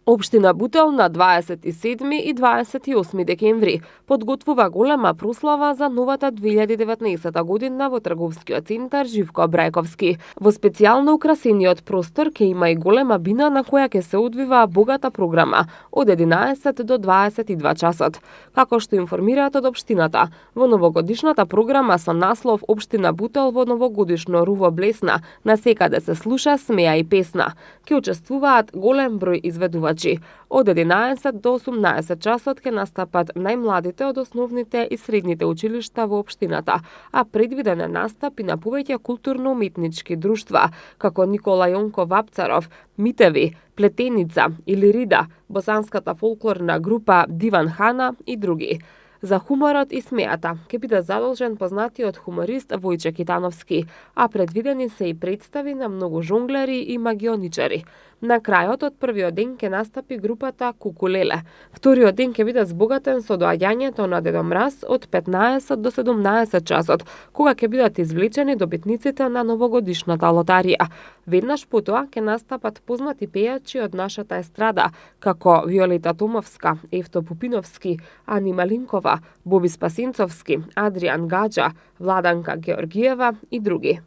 Општина Бутел на 27 и 28 декември подготвува голема прослава за новата 2019 година во трговскиот центар Живко Брајковски. Во специјално украсениот простор ќе има и голема бина на која ќе се одвива богата програма од 11 до 22 часот. Како што информираат од општината, во новогодишната програма со наслов Општина Бутел во новогодишно руво блесна, насекаде се слуша смеа и песна. Ќе учествуваат голем број изведувачи. Од 11 до 18 часот ќе настапат најмладите од основните и средните училишта во општината, а предвиден е настап и на повеќе културно-уметнички друштва, како Никола Јонков Вапцаров, Митеви, Плетеница или Рида, босанската фолклорна група Диван Хана и други. За хуморот и смеата ќе биде задолжен познатиот хуморист Војче Китановски, а предвидени се и представи на многу жонглери и магионичари. На крајот од првиот ден ќе настапи групата Кукулеле. Вториот ден ќе биде збогатен со доаѓањето на Дедо Мраз од 15 до 17 часот, кога ќе бидат извлечени добитниците на новогодишната лотарија. Веднаш потоа ќе настапат познати пејачи од нашата естрада, како Виолета Томовска, Евто Пупиновски, Ани Малинкова, Боби Спасинцовски, Адријан Гаджа, Владанка Георгиева и други.